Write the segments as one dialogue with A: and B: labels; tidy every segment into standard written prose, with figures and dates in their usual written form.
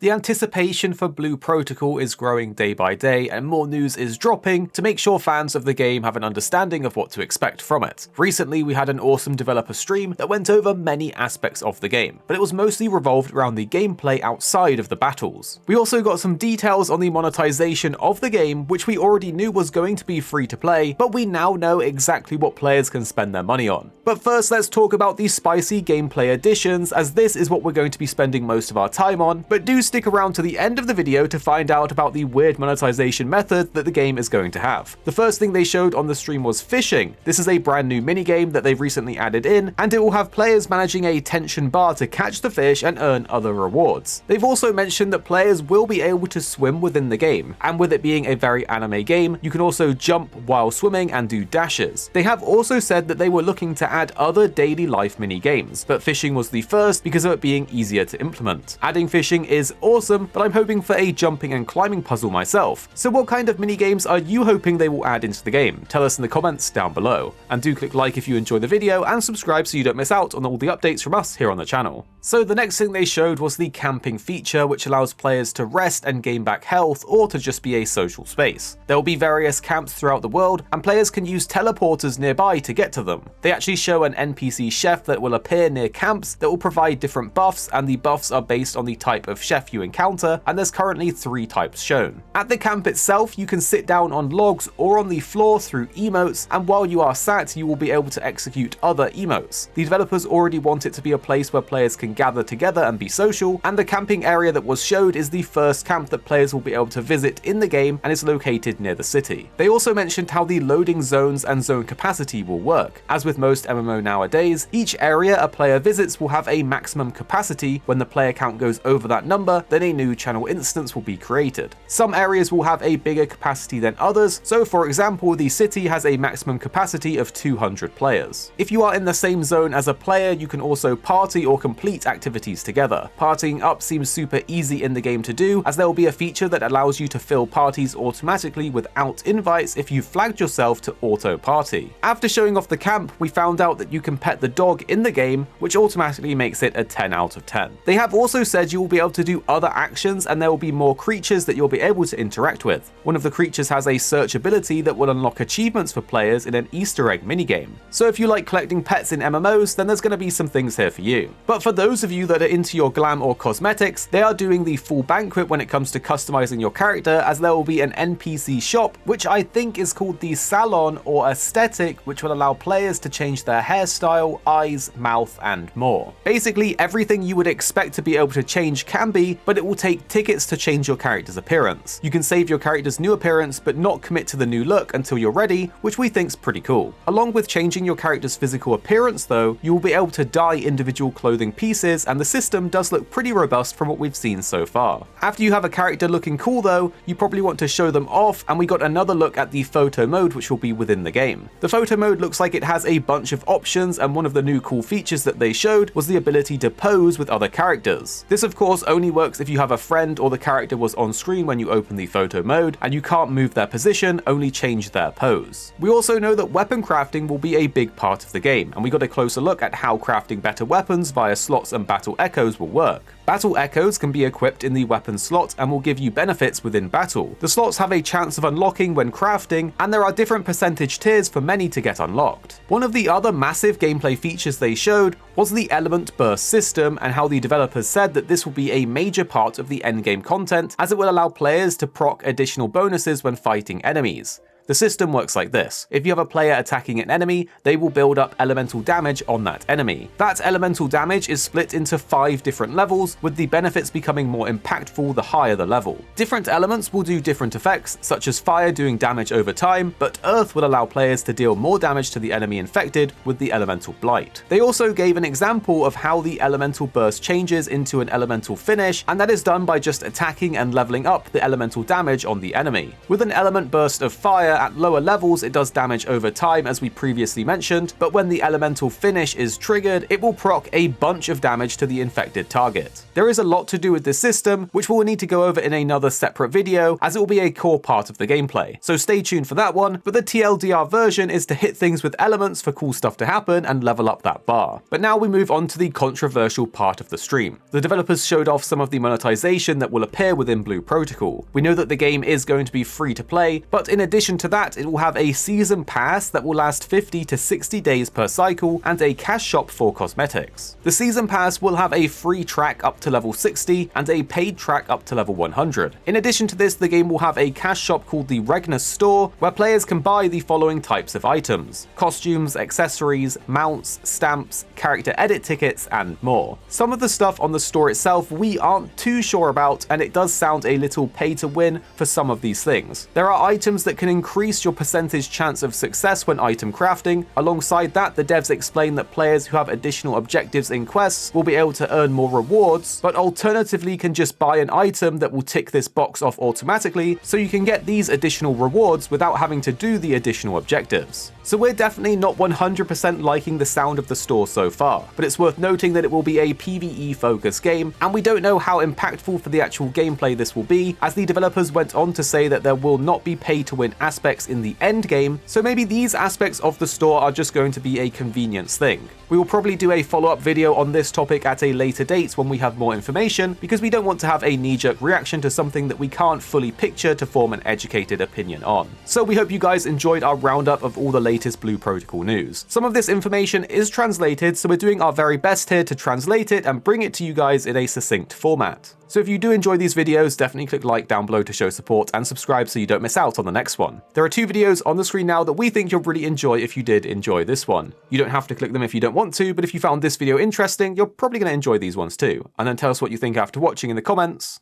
A: The anticipation for Blue Protocol is growing day by day, and more news is dropping to make sure fans of the game have an understanding of what to expect from it. Recently, we had an awesome developer stream that went over many aspects of the game, but it was mostly revolved around the gameplay outside of the battles. We also got some details on the monetization of the game, which we already knew was going to be free to play, but we now know exactly what players can spend their money on. But first, let's talk about the spicy gameplay additions, as this is what we're going to be spending most of our time on, but do stick around to the end of the video to find out about the weird monetization method that the game is going to have. The first thing they showed on the stream was fishing. This is a brand new minigame that they've recently added in, and it will have players managing a tension bar to catch the fish and earn other rewards. They've also mentioned that players will be able to swim within the game, and with it being a very anime game, you can also jump while swimming and do dashes. They have also said that they were looking to add other daily life mini games, but fishing was the first because of it being easier to implement. Adding fishing is awesome, but I'm hoping for a jumping and climbing puzzle myself. So what kind of mini games are you hoping they will add into the game? Tell us in the comments down below. And do click like if you enjoy the video, and subscribe so you don't miss out on all the updates from us here on the channel. So the next thing they showed was the camping feature, which allows players to rest and gain back health, or to just be a social space. There will be various camps throughout the world, and players can use teleporters nearby to get to them. They actually show an NPC chef that will appear near camps that will provide different buffs, and the buffs are based on the type of chef you encounter, and there's currently 3 types shown. At the camp itself, you can sit down on logs or on the floor through emotes, and while you are sat, you will be able to execute other emotes. The developers already want it to be a place where players can gather together and be social, and the camping area that was showed is the first camp that players will be able to visit in the game and is located near the city. They also mentioned how the loading zones and zone capacity will work. As with most MMO nowadays, each area a player visits will have a maximum capacity. When the player count goes over that number, then a new channel instance will be created. Some areas will have a bigger capacity than others, so for example, the city has a maximum capacity of 200 players. If you are in the same zone as a player, you can also party or complete activities together. Partying up seems super easy in the game to do, as there will be a feature that allows you to fill parties automatically without invites if you flagged yourself to auto party. After showing off the camp, we found out that you can pet the dog in the game, which automatically makes it a 10 out of 10. They have also said you will be able to do other actions, and there will be more creatures that you'll be able to interact with. One of the creatures has a search ability that will unlock achievements for players in an Easter egg minigame. So if you like collecting pets in MMOs, then there's going to be some things here for you. But for those of you that are into your glam or cosmetics, they are doing the full banquet when it comes to customizing your character, as there will be an NPC shop, which I think is called the Salon or Aesthetic, which will allow players to change their hairstyle, eyes, mouth, and more. Basically, everything you would expect to be able to change can be, but it will take tickets to change your character's appearance. You can save your character's new appearance, but not commit to the new look until you're ready, which we think's pretty cool. Along with changing your character's physical appearance though, you will be able to dye individual clothing pieces, and the system does look pretty robust from what we've seen so far. After you have a character looking cool though, you probably want to show them off, and we got another look at the photo mode, which will be within the game. The photo mode looks like it has a bunch of options, and one of the new cool features that they showed was the ability to pose with other characters. This of course only works if you have a friend or the character was on screen when you open the photo mode, and you can't move their position, only change their pose. We also know that weapon crafting will be a big part of the game, and we got a closer look at how crafting better weapons via slots and battle echoes will work. Battle echoes can be equipped in the weapon slot and will give you benefits within battle. The slots have a chance of unlocking when crafting, and there are different percentage tiers for many to get unlocked. One of the other massive gameplay features they showed was the element burst system, and how the developers said that this will be a major part of the endgame content, as it will allow players to proc additional bonuses when fighting enemies. The system works like this. If you have a player attacking an enemy, they will build up elemental damage on that enemy. That elemental damage is split into 5 different levels, with the benefits becoming more impactful the higher the level. Different elements will do different effects, such as fire doing damage over time, but earth will allow players to deal more damage to the enemy infected with the elemental blight. They also gave an example of how the elemental burst changes into an elemental finish, and that is done by just attacking and leveling up the elemental damage on the enemy. With an element burst of fire at lower levels it does damage over time as we previously mentioned, but when the elemental finish is triggered, it will proc a bunch of damage to the infected target. There is a lot to do with this system, which we'll need to go over in another separate video, as it will be a core part of the gameplay. So stay tuned for that one, but the TLDR version is to hit things with elements for cool stuff to happen and level up that bar. But now we move on to the controversial part of the stream. The developers showed off some of the monetization that will appear within Blue Protocol. We know that the game is going to be free to play, but in addition to that, it will have a season pass that will last 50 to 60 days per cycle and a cash shop for cosmetics. The season pass will have a free track up to level 60 and a paid track up to level 100. In addition to this, the game will have a cash shop called the Regnus Store, where players can buy the following types of items: costumes, accessories, mounts, stamps, character edit tickets, and more. Some of the stuff on the store itself we aren't too sure about, and it does sound a little pay to win for some of these things. There are items that can increase your percentage chance of success when item crafting. Alongside that, the devs explain that players who have additional objectives in quests will be able to earn more rewards, but alternatively can just buy an item that will tick this box off automatically, so you can get these additional rewards without having to do the additional objectives. So we're definitely not 100% liking the sound of the store so far, but it's worth noting that it will be a PvE focused game, and we don't know how impactful for the actual gameplay this will be, as the developers went on to say that there will not be pay to win aspects in the end game, so maybe these aspects of the store are just going to be a convenience thing. We will probably do a follow-up video on this topic at a later date when we have more information, because we don't want to have a knee-jerk reaction to something that we can't fully picture to form an educated opinion on. So we hope you guys enjoyed our roundup of all the latest Blue Protocol news. Some of this information is translated, so we're doing our very best here to translate it and bring it to you guys in a succinct format. So if you do enjoy these videos, definitely click like down below to show support and subscribe so you don't miss out on the next one. There are 2 videos on the screen now that we think you'll really enjoy if you did enjoy this one. You don't have to click them if you don't want to, but if you found this video interesting, you're probably going to enjoy these ones too. And then tell us what you think after watching in the comments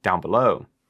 A: down below.